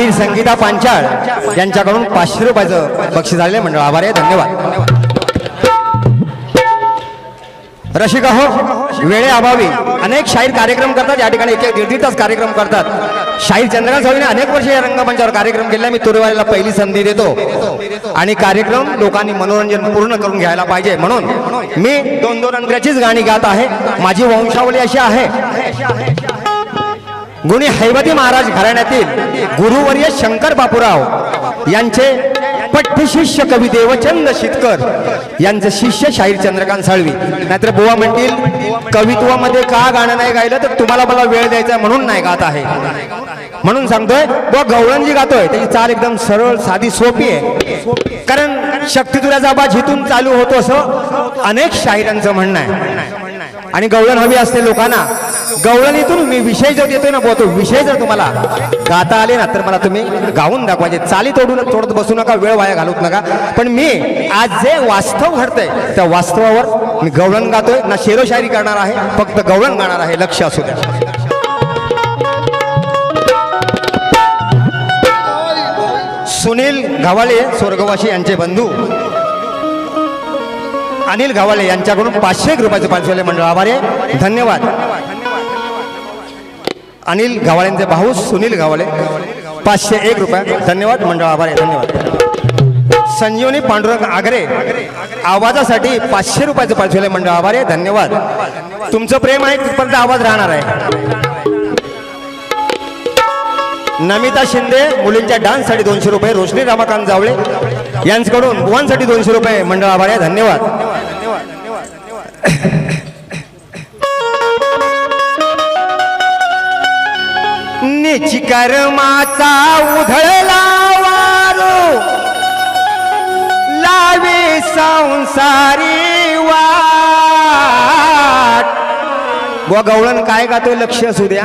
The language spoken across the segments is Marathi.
आणि संगीता पांचाळ यांच्याकडून 500 रुपयाचं बक्षीस आलेले मंडळ आभारी आहे. धन्यवाद. रसिका हो, वेळेअभावी अनेक शाहीर कार्यक्रम करतात. या ठिकाणी 1-1.5 तास कार्यक्रम करतात. शाहीर चंद्रकांत सावळीने अनेक वर्ष या रंगमंचावर कार्यक्रम केला. मी तुरेवाल्याला पहिली संधी देतो आणि कार्यक्रम लोकांनी मनोरंजन पूर्ण करून घ्यायला पाहिजे म्हणून मी 2-2 अंतराचीच गाणी गात आहे. माझी वंशावली अशी आहे. गुणी हैवती महाराज घराण्यातील गुरुवर्य शंकर बापूराव यांचे पठ्यशिष्य कवी देवचंद शितकर यांचे शिष्य शाहीर चंद्रकांत साळवी. नाहीतर बुवा म्हणतील कवित्वामध्ये का गाणं नाही गायलं तर तुम्हाला मला वेळ द्यायचा म्हणून नाही गात आहे म्हणून सांगतोय. बुवा गवळण जी गातोय त्याची चाल एकदम सरळ साधी सोपी आहे. कारण शक्ती तुझ्याचा आवाज इथून चालू होतो असं अनेक शाहिरांचं म्हणणं आहे. आणि गवळण हवी असते लोकांना. गवळणीतून मी विषय जो देतोय ना बुवा तो विषय जर तुम्हाला गाता आले ना तर मला तुम्ही गाऊन दाखवायचे. चाली तोडत बसू नका, वेळ वाया घालवत नका. पण मी आज जे वास्तव घडतंय त्या वास्तवावर मी गवळण गातोय ना. शेरोशायरी करणार आहे, फक्त गवळण गाणार आहे. लक्ष असू द्या. सुनील घावाळे स्वर्गवासी यांचे बंधू अनिल घावाळे यांच्याकडून 500 रुपयाचे पारितोषिक मंडळ आभारी आहे. धन्यवाद. अनिल घावाळेंचे भाऊ सुनील घावाळे 501 रुपये. धन्यवाद मंडळ आभारी आहे. धन्यवाद. संजीवनी पांडुरंग आगरे आवाजासाठी 500 रुपयाचे पारितोषिक मंडळ आभारी आहे. धन्यवाद. तुमचं प्रेम आहे तिथपर्यंत आवाज राहणार आहे. नमिता शिंदे मुलींच्या डान्ससाठी 200 रुपये. रोशनी रमाकांत जावळे यांच्याकडून बुवांसाठी 200 रुपये मंडळ आभारी आहे. धन्यवाद. निच कर्माचा उधळला वारो लावे संसारी वाट. बुवा गवळण काय गातोय लक्ष असू द्या.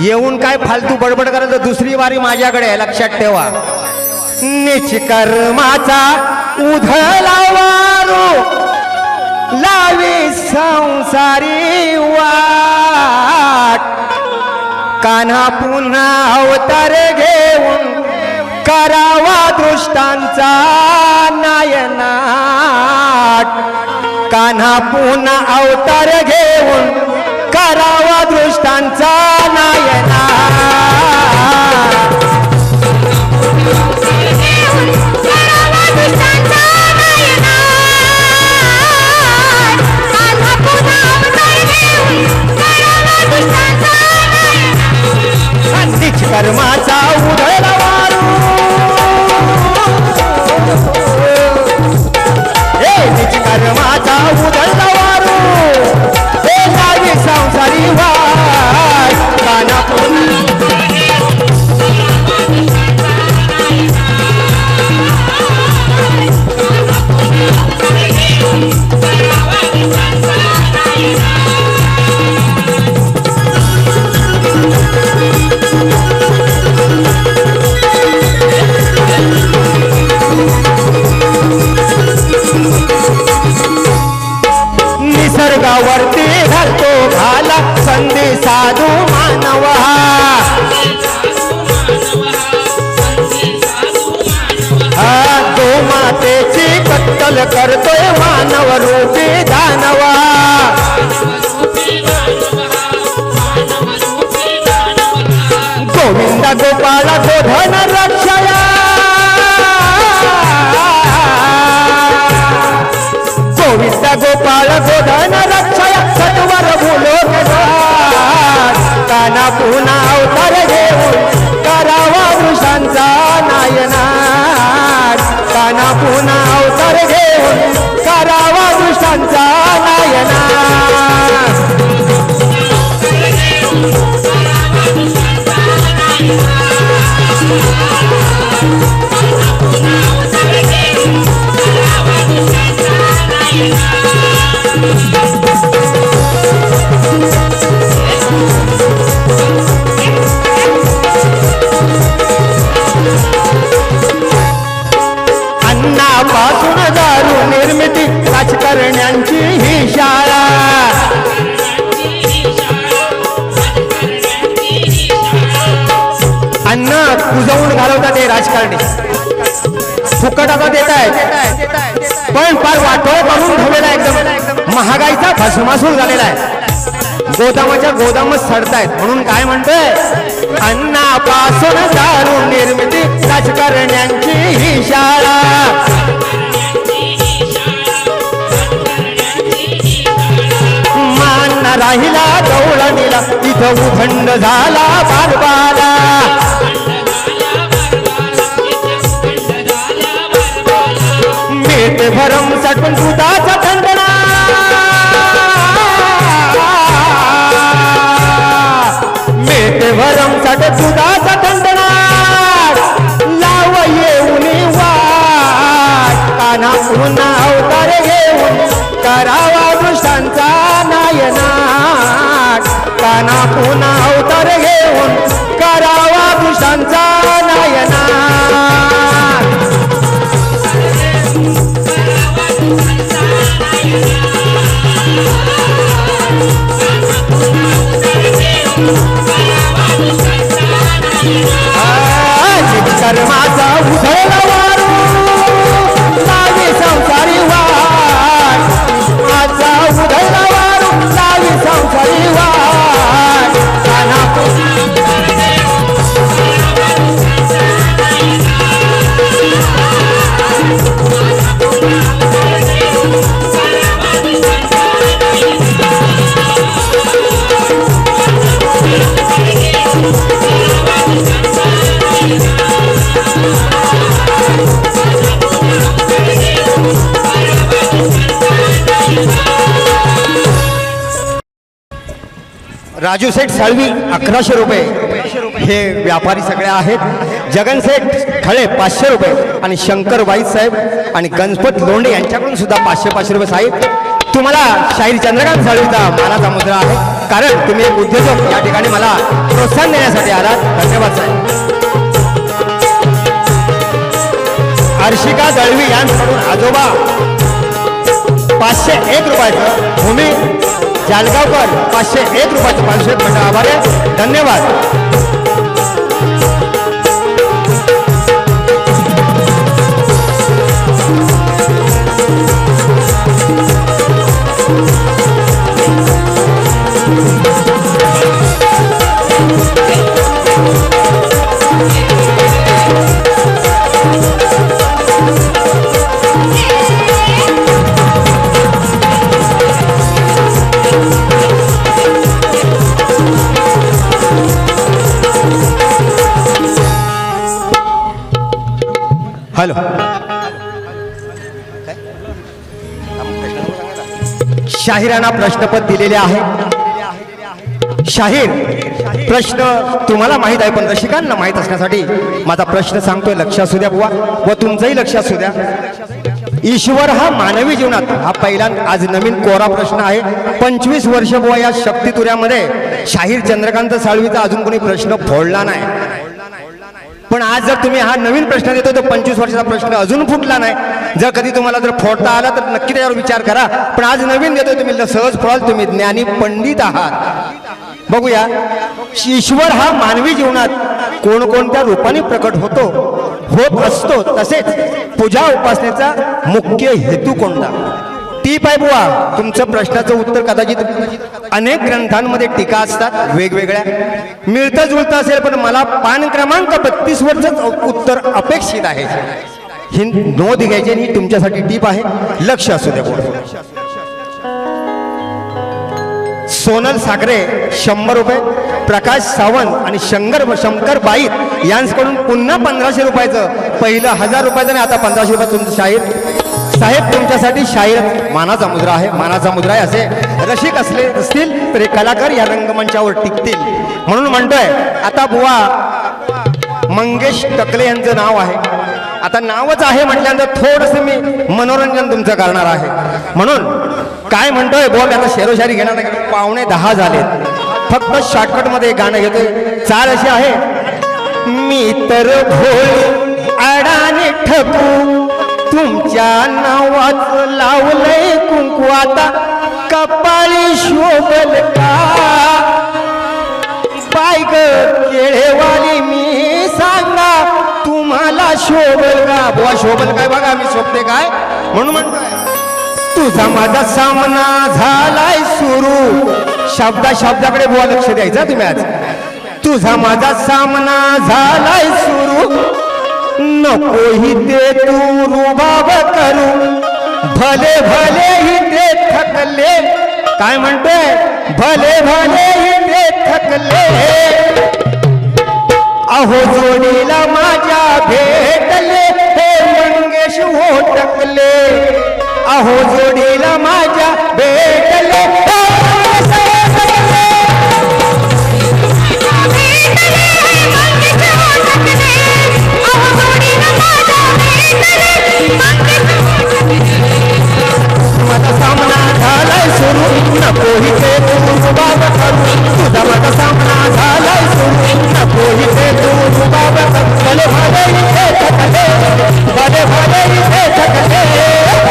येऊन काय फालतू बडबड करायचं दुसरी वारी माझ्याकडे आहे, लक्षात ठेवा. निच कर्माचा उधळला वारो लावे संसारी वाट. कान्हा पुन्हा अवतार घेऊन करावा दृष्टांचा नायनाट. कान्हा पुन्हा अवतार घेऊन करावा दृष्टांचा नायनाट. निच कर्माचा उधळला वारू निच कर्माचा उधळला वारू हे लावी संसारी वाट. काना निसर्गावरती घालतो घाला संधी साधू मानवा. गो मातेची कत्तल करतोय मानव रूपी दानवा. गोविंद गोपाळ गोधन रक्षया. गोविंद गोपाळ गोधन रक्षया सत्वर भूलोक द्वार. काना पुन्हा अवतार घेऊन करावा वृषांचा नायनाट. काना पुन्हा अवतार घेऊन करावा वृषांचा नायनाट. अन्नापासून दारू निर्मिती राजकारण्यांची ही शाळा. अन्न राजकारणी फुकट आता देत आहेत पण फार वाटोळ करून ठेवलेला एकदम महागाईचा भस्मासूर झालेला आहे गोदामाच्या गोदामच सडतायत म्हणून काय म्हणतोय अन्नापासून दारू निर्मिती राजकारण्यांची ही शाळा मान राहिला गवळणीला इथं उथंड झाला बारबाला मीठ भरम सटून दुधाचा थंडणा मीठ भरम सट दुधाचा थंडणा लाव येऊन वाट काना पुन्हा अवतार घेऊन करावा दृष्टांचा नायनाट काना पुन्हा अवतार घेऊन करावा दृष्टांचा नायनाट कर्माचा उधळला वारू लावी संसारी वाट माझा उधळला वारू लावी संसारी वाट राजू सेठ साळवी 1100 रुपये हे व्यापारी सगळे आहेत जगन सेठ खळे 500 रुपये आणि शंकर वाईद साहेब आणि गणपत लोंढे यांच्याकडून सुद्धा 500 रुपये साहेब तुम्हाला शाहीर चंद्रकांत साळवीचा मानाचा मुद्रा आहे कारण तुम्ही एक उद्योजक या ठिकाणी मला प्रोत्साहन देण्यासाठी आलात धन्यवाद साहेब हर्षिका दळवी यांच्याकडून आजोबा 501 रुपयाचं भूमी जालगावकर 501 रुपयाचं 500 मंडळ आभार आहे धन्यवाद हॅलो शाहिरांना प्रश्नपद दिलेले आहे शाहीर प्रश्न तुम्हाला माहित आहे पण रसिकांना माहित असण्यासाठी माझा प्रश्न सांगतोय लक्ष असू द्या बुवा व तुमचंही लक्ष असू द्या ईश्वर हा मानवी जीवनात हा पहिला आज नवीन कोरा प्रश्न आहे 25 वर्ष बुवा या शक्तितुऱ्यामध्ये शाहीर चंद्रकांत साळवीचा अजून कोणी प्रश्न फोडला नाही पण आज जर तुम्ही हा नवीन प्रश्न देतो तो 25 वर्षाचा प्रश्न अजून फुटला नाही जर कधी तुम्हाला जर फोडता आला तर नक्की त्याच्यावर विचार करा पण आज नवीन देतोय तुम्ही सहज फोडाल तुम्ही ज्ञानी पंडित आहात बघूया ईश्वर हा मानवी जीवनात कोणकोणत्या रूपाने प्रकट होत असतो तसेच पूजा उपासनेचा मुख्य हेतू कोणता टीप आहे बुवा तुमचं प्रश्नाचं उत्तर कदाचित अनेक ग्रंथांमध्ये टीका असतात वेगवेगळ्या मिळतं जुळतं असेल पण मला पान क्रमांक 32 वरच उत्तर अपेक्षित आहे ही नोंद घ्यायची आणि तुमच्यासाठी टीप आहे लक्ष असू द्या बुवा सोनल साखरे 100 रुपये प्रकाश सावंत आणि शंकर बाईत यांच्याकडून पुन्हा 1500 रुपयाचं पहिलं 1000 रुपयाचं आणि आता 1500 रुपये तुमचं शाहीर साहेब तुमच्यासाठी शाहीर मानाचा मुद्रा आहे मानाचा मुद्रा आहे असे रसिक असतील तर हे कलाकार या रंगमंचावर टिकतील म्हणून म्हणतोय आता बुवा मंगेश टकले यांचं नाव आहे आता नावच आहे म्हटल्यानंतर थोडंसं मी मनोरंजन तुमचं करणार आहे म्हणून काय म्हणतोय बुवा मी आता शेरोशायरी घेणार नाही 9:45 झाले फक्त शॉर्टकट मध्ये गाणं घेतोय चाल अशी आहे मी तर भोळी अडाणी ठकू तुमच्या नावात लावलंय कुंकू आता कपाळी शोभल का बाय ग केळेवाली मी सांगा तुम्हाला शोभल का बुवा शोभल काय बघा मी शोभते काय म्हणून म्हणतोय तुझा माझा सामना झालाय सुरू शब्दाकडे बुवा लक्ष द्यायचं तुम्ही आज तुझा माझा सामना झालाय सुरू नकोही ते तू रुबाब करू भले भले ही ते थकले काय म्हणतोय भले भले ही ते थकले अहो जोडीला माझ्या भेटले हे मंगेश होटकले अहो जोडीला माझ्या भेटले माझा सामना झालाय सुरू नकोही ते तू रुबाब करू तुझा माझा सामना झालाय सुरू नकोही ते तू रुबाब करू भले भले इथे थकले भले भले इथे थकले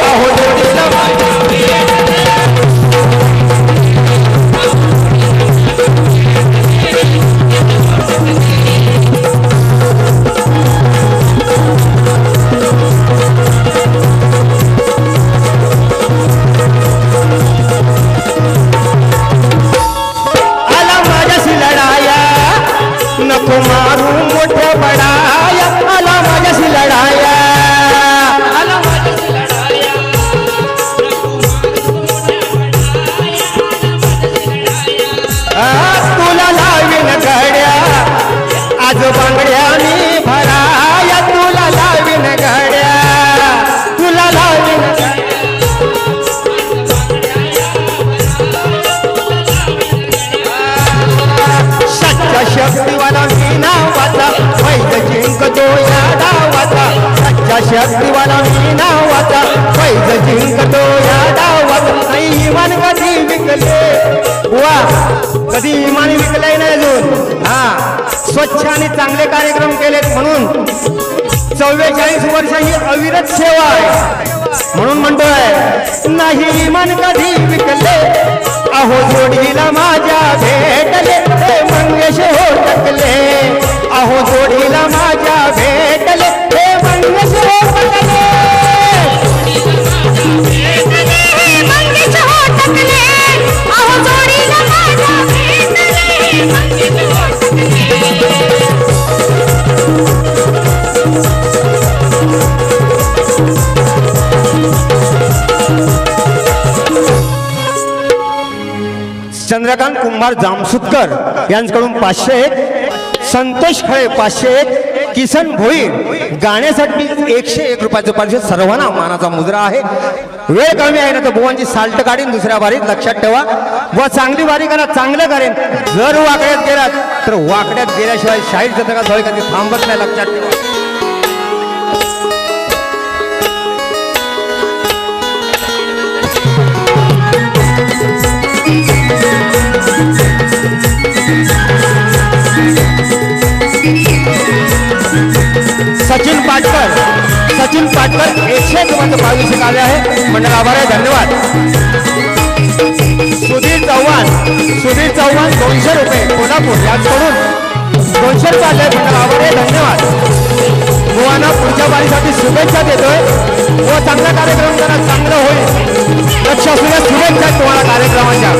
अहो जोडीला नको मारू मोठ्या बडाया आला माझ्याशी लढाया आला माझ्याशी लढाया तुला लावीन घड्या आज बांगड्या मी भराया तुला लावीन घड्या तुला लावीन सच्चा शक्तिवाला मी नावाचा पैज जिंकतो या डावाचा सच्चा शक्तिवाला मी नावाचा पैज जिंकतो या डावाचा नाही इमान कधी विकले वा कधी इमान विकलंय नाही अजून हा स्वच्छ आणि चांगले कार्यक्रम केलेत म्हणून 44 वर्ष ही अविरत सेवा आहे म्हणून म्हणतोय नाही इमान कधी विकले अहो जोडीला माझ्या भेटले हे मंगेश होटकले अहो जोडीला माझ्या भेटले हे मंगेश होटकले अहो जोडीला माझ्या भेटले मंगेश होटकले चंद्रकांत कुंभार जामसुतकर यांच्याकडून 501 संतोष खळे 501 किसन भोईर गाण्यासाठी 101 रुपयाचं पारितोषिक सर्वांना मानाचा मुद्रा आहे वेळ कमी आहे ना तर बुवांची साल्ट काढीन दुसऱ्या बारीत लक्षात ठेवा व चांगली बारी करा चांगलं करेन जर वाकड्यात गेलात तर वाकड्यात गेल्याशिवाय शाहीर जत्रका होय कधी थांबत नाही लक्षात ठेवा सचिन पाटकर 101 रुपयाचं पारितोषिक आले आहे मंडळ आभार आहे धन्यवाद सुधीर चव्हाण 200 रुपये कोल्हापूर याचकडून 200 रुपये आले मंडळ आभार आहे धन्यवाद बुवांना पुढच्या वारीसाठी शुभेच्छा देतोय व चांगला कार्यक्रम करा चांगलं होईल लक्ष असलेल्या शुभेच्छा तुम्हाला कार्यक्रमाच्या